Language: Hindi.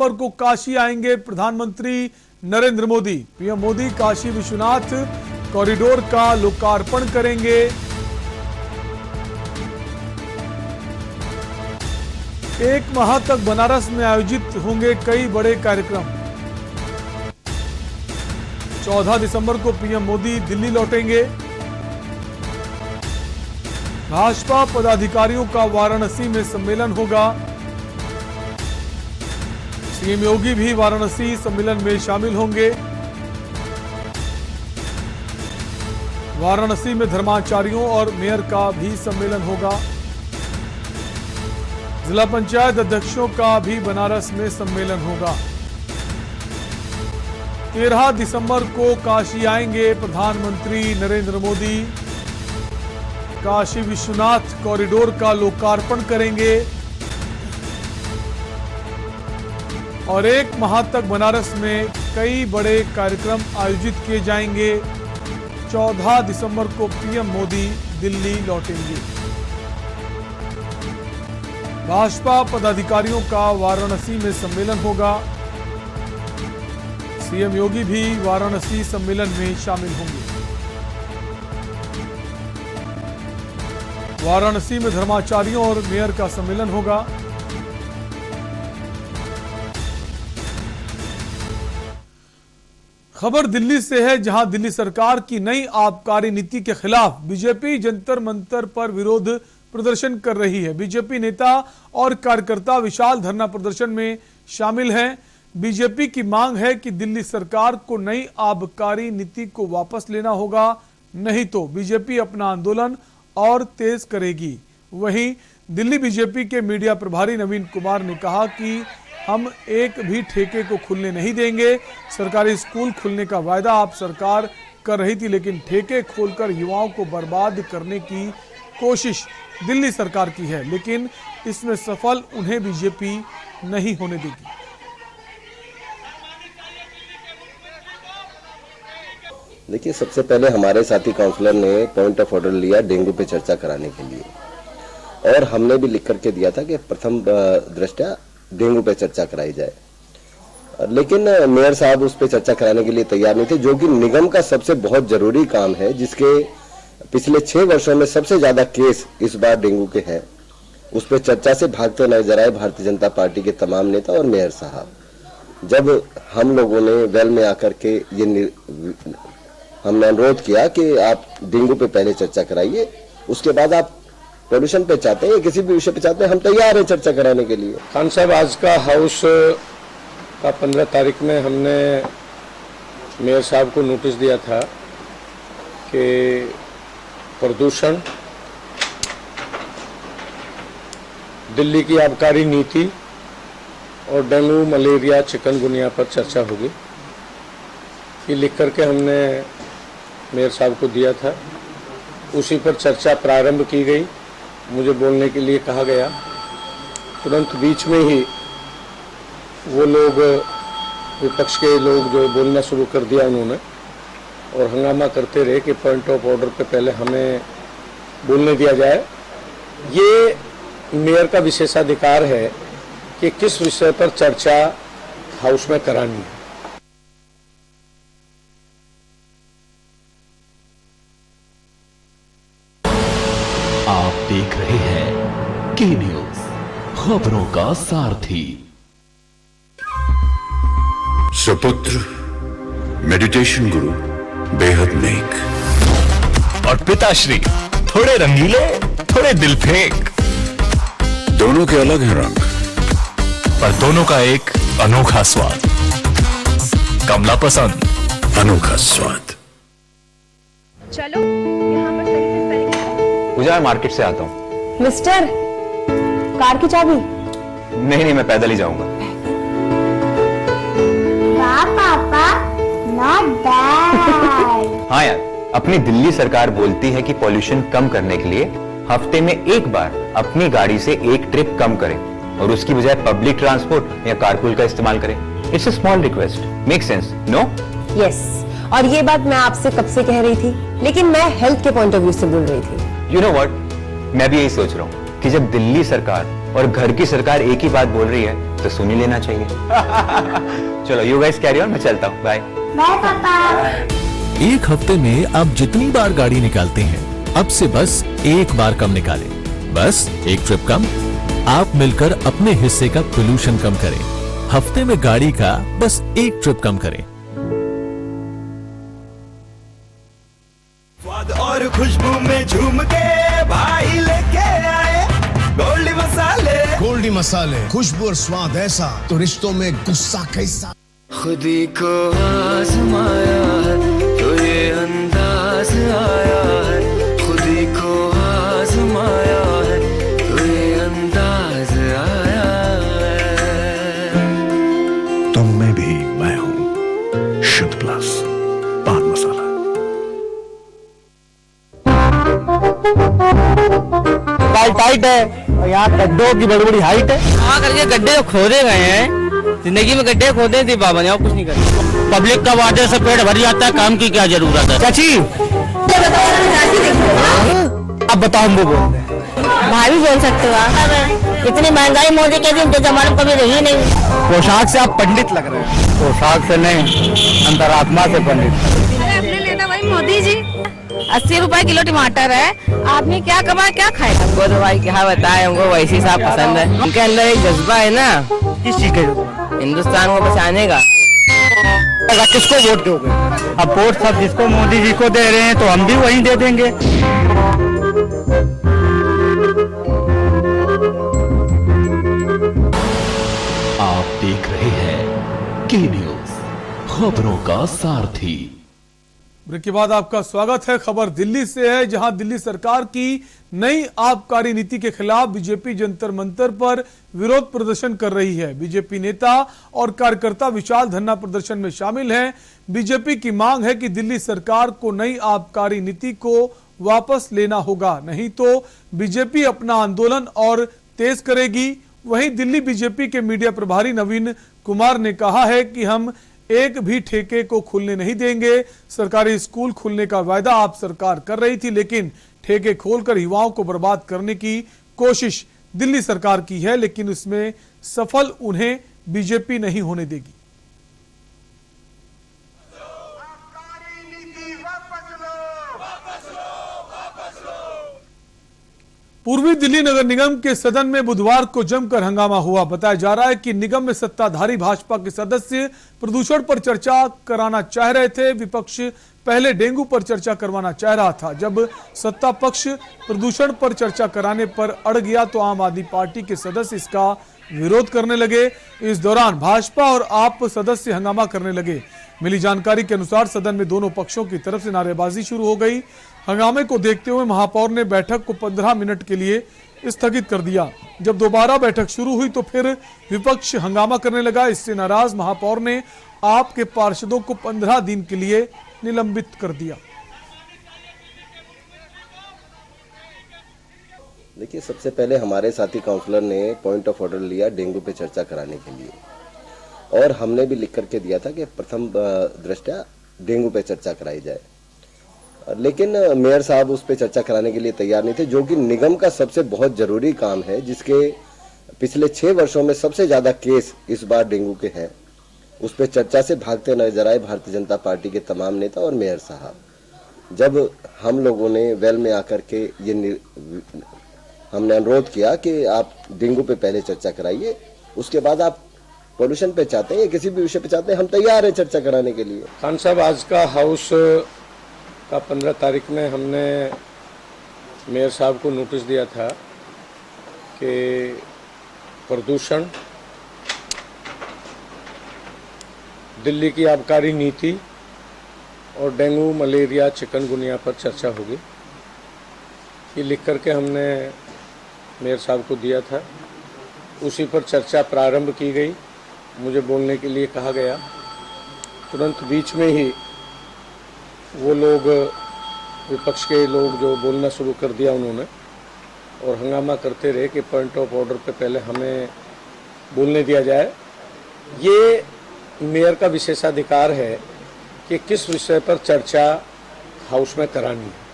दिसंबर को काशी आएंगे प्रधानमंत्री नरेंद्र मोदी। पीएम मोदी काशी विश्वनाथ कॉरिडोर का लोकार्पण करेंगे। एक माह तक बनारस में आयोजित होंगे कई बड़े कार्यक्रम। 14 दिसंबर को पीएम मोदी दिल्ली लौटेंगे। भाजपा पदाधिकारियों का वाराणसी में सम्मेलन होगा। सीएम योगी भी वाराणसी सम्मेलन में शामिल होंगे। वाराणसी में धर्माचार्यों और मेयर का भी सम्मेलन होगा। जिला पंचायत अध्यक्षों का भी बनारस में सम्मेलन होगा। 13 दिसंबर को काशी आएंगे प्रधानमंत्री नरेंद्र मोदी। काशी विश्वनाथ कॉरिडोर का लोकार्पण करेंगे और एक माह तक बनारस में कई बड़े कार्यक्रम आयोजित किए जाएंगे। 14 दिसंबर को पीएम मोदी दिल्ली लौटेंगे। भाजपा पदाधिकारियों का वाराणसी में सम्मेलन होगा। सीएम योगी भी वाराणसी सम्मेलन में शामिल होंगे। वाराणसी में धर्माचार्यों और मेयर का सम्मेलन होगा। खबर दिल्ली से है, जहां दिल्ली सरकार की नई आबकारी नीति के खिलाफ बीजेपी जंतर मंतर पर विरोध प्रदर्शन कर रही है। बीजेपी नेता और कार्यकर्ता विशाल धरना प्रदर्शन में शामिल हैं। बीजेपी की मांग है कि दिल्ली सरकार को नई आबकारी नीति को वापस लेना होगा, नहीं तो बीजेपी अपना आंदोलन और तेज करेगी। वहीं दिल्ली बीजेपी के मीडिया प्रभारी नवीन कुमार ने कहा कि हम एक भी ठेके को खुलने नहीं देंगे। सरकारी स्कूल खुलने का वायदा आप सरकार कर रही थी, लेकिन ठेके खोलकर युवाओं को बर्बाद करने की कोशिश दिल्ली सरकार की है, लेकिन इसमें सफल उन्हें बीजेपी नहीं होने देगी। देखिए, सबसे पहले हमारे साथी काउंसलर ने पॉइंट ऑफ ऑर्डर लिया डेंगू पे चर्चा कराने के लिए, और हमने भी लिख करके दिया था कि प्रथम दृष्टया डेंगू पे चर्चा कराई जाए, लेकिन मेयर साहब उस पे चर्चा कराने के लिए तैयार नहीं थे, जो कि निगम का सबसे बहुत जरूरी काम है, जिसके पिछले 6 वर्षों में सबसे ज्यादा केस इस बार डेंगू के हैं। उस पर चर्चा से भागते नजर आए भारतीय जनता पार्टी के तमाम नेता और मेयर साहब। जब हम लोगों ने वेल में आकर के हमने अनुरोध किया कि आप डेंगू पे पहले चर्चा कराइए, उसके बाद आप पॉल्यूशन पे चाहते हैं, किसी भी विषय पे चाहते हैं, हम तैयार हैं चर्चा कराने के लिए। खान साहब, आज का हाउस का 15 तारीख में हमने मेयर साहब को नोटिस दिया था कि प्रदूषण, दिल्ली की आबकारी नीति और डेंगू, मलेरिया, चिकनगुनिया पर चर्चा होगी। ये लिख करके हमने मेयर साहब को दिया था। उसी पर चर्चा प्रारंभ की गई। मुझे बोलने के लिए कहा गया। तुरंत बीच में ही वो लोग, विपक्ष के लोग जो बोलना शुरू कर दिया उन्होंने, और हंगामा करते रहे कि पॉइंट ऑफ ऑर्डर पे पहले हमें बोलने दिया जाए। ये मेयर का विशेषाधिकार है कि किस विषय पर चर्चा हाउस में करानी है। आप देख रहे हैं के न्यूज, खबरों का सारथी। सुपुत्र मेडिटेशन गुरु बेहद नेक, और पिताश्री थोड़े रंगीले, थोड़े दिल फेंक। दोनों के अलग हैं रंग, पर दोनों का एक अनोखा स्वाद। कमला पसंद, अनोखा स्वाद। चलो, यहाँ पर सही से स्पेलिंग है। पूजा, मैं मार्केट से आता हूँ। मिस्टर, कार की चाबी? नहीं, मैं पैदल ही जाऊंगा। वाह पापा, नॉट बैड। हाँ यार, अपनी दिल्ली सरकार बोलती है कि पॉल्यूशन कम करने के लिए हफ्ते में एक बार अपनी गाड़ी से एक ट्रिप कम करें, और उसकी बजाय पब्लिक ट्रांसपोर्ट या कारपूल का इस्तेमाल करें। It's a small request, make sense, no? Yes, और ये बात मैं आपसे कब से कह रही थी, लेकिन मैं हेल्थ के पॉइंट ऑफ व्यू से बोल रही थी। यू नो व्हाट, मैं भी यही सोच रहा हूँ कि जब दिल्ली सरकार और घर की सरकार एक ही बात बोल रही है, तो सुन ही लेना चाहिए। चलो यू गाइस कैरी ऑन, मैं चलता हूँ, बाय। बाय पापा। एक हफ्ते में आप जितनी बार गाड़ी निकालते हैं, अब से बस एक बार कम निकालें। बस एक ट्रिप कम, आप मिलकर अपने हिस्से का पोल्यूशन कम करें। हफ्ते में गाड़ी का बस एक ट्रिप कम करें। स्वाद और खुशबू में झूम के भाई लेके आए गोल्डी मसाले। गोल्डी मसाले, खुशबू और स्वाद ऐसा तो रिश्तों में गुस्सा कैसा। खुदी को आजमाया है तो ये अंदाज आया है। खुदी को आजमाया है तो ये अंदाज आया है। तुम में भी मैं हूं, शुद्ध प्लस पान मसाला। टाइट है और यहाँ गड्ढों की बड़ी बड़ी हाइट है। वहाँ करके गड्ढे तो खोदे गए हैं, जिंदगी में गड्ढे खोदे थे बाबा ने, और कुछ नहीं करे। पब्लिक का वादे से पेट भर जाता है, काम की क्या जरूरत है। चाची अब बताओ, हमको बोल भाई भी बोल सकते हो आप। इतनी महंगाई मोदी के दिन तो जमाने कभी रही नहीं। पोशाक से आप पंडित लग रहे हैं। पोशाक से नहीं, अंतरात्मा से पंडित। लेना भाई मोदी जी, 80 रुपए किलो टमाटर है। आदमी क्या कमाए क्या खाए? हमको तो भाई क्या बताए, हमको वैसी साहब पसंद है। उनके अंदर एक जज्बा है ना, किस चीज का? हिंदुस्तान को बचाने का। किसको वोट दोगे? अब वोट सब जिसको मोदी जी को दे रहे हैं तो हम भी वही दे देंगे। आप देख रहे हैं के न्यूज, खबरों का सारथी। ब्रेक के बाद आपका स्वागत है। खबर दिल्ली से है, जहां दिल्ली सरकार की नई आबकारी नीति के खिलाफ बीजेपी जंतर मंतर पर विरोध प्रदर्शन कर रही है। बीजेपी नेता और कार्यकर्ता विशाल धरना प्रदर्शन में शामिल हैं। बीजेपी की मांग है कि दिल्ली सरकार को नई आबकारी नीति को वापस लेना होगा, नहीं तो बीजेपी अपना आंदोलन और तेज करेगी। वहीं दिल्ली बीजेपी के मीडिया प्रभारी नवीन कुमार ने कहा है कि हम एक भी ठेके को खुलने नहीं देंगे। सरकारी स्कूल खुलने का वायदा आप सरकार कर रही थी, लेकिन ठेके खोलकर युवाओं को बर्बाद करने की कोशिश दिल्ली सरकार की है, लेकिन उसमें सफल उन्हें बीजेपी नहीं होने देगी। पूर्वी दिल्ली नगर निगम के सदन में बुधवार को जमकर हंगामा हुआ। बताया जा रहा है कि निगम में सत्ताधारी भाजपा के सदस्य प्रदूषण पर चर्चा कराना चाह रहे थे। विपक्ष पहले डेंगू पर चर्चा करवाना चाह रहा था। जब सत्ता पक्ष प्रदूषण पर चर्चा कराने पर अड़ गया तो आम आदमी पार्टी के सदस्य इसका विरोध करने लगे। इस दौरान भाजपा और आप सदस्य हंगामा करने लगे। मिली जानकारी के अनुसार सदन में दोनों पक्षों की तरफ से नारेबाजी शुरू हो गई। हंगामे को देखते हुए महापौर ने बैठक को 15 मिनट के लिए स्थगित कर दिया। जब दोबारा बैठक शुरू हुई तो फिर विपक्ष हंगामा करने लगा। इससे नाराज महापौर ने आपके पार्षदों को 15 दिन के लिए निलंबित कर दिया। देखिए, सबसे पहले हमारे साथी काउंसलर ने पॉइंट ऑफ ऑर्डर लिया डेंगू पे चर्चा कराने के लिए, और हमने भी लिख करके दिया था कि प्रथम दृष्टया डेंगू पे चर्चा कराई जाए, लेकिन मेयर साहब उस पे चर्चा कराने के लिए तैयार नहीं थे, जो कि निगम का सबसे बहुत जरूरी काम है, जिसके पिछले 6 वर्षों में सबसे ज्यादा केस इस बार डेंगू के हैं। उस पे चर्चा से भागते नजर आए भारतीय जनता पार्टी के तमाम नेता और मेयर साहब। जब हम लोगों ने वेल में आकर के हमने अनुरोध किया कि आप डेंगू पे पहले चर्चा कराइए, उसके बाद आप पॉल्यूशन पे चाहते हैं या किसी भी विषय पे चाहते हैं, हम तैयार हैं चर्चा कराने के लिए। खान साहब, आज का हाउस का 15 तारीख में हमने मेयर साहब को नोटिस दिया था कि प्रदूषण, दिल्ली की आबकारी नीति और डेंगू, मलेरिया, चिकनगुनिया पर चर्चा होगी। ये लिख करके हमने मेयर साहब को दिया था। उसी पर चर्चा प्रारंभ की गई। मुझे बोलने के लिए कहा गया। तुरंत बीच में ही वो लोग, विपक्ष के लोग जो बोलना शुरू कर दिया उन्होंने, और हंगामा करते रहे कि पॉइंट ऑफ ऑर्डर पे पहले हमें बोलने दिया जाए। ये मेयर का विशेषाधिकार है कि किस विषय पर चर्चा हाउस में करानी है।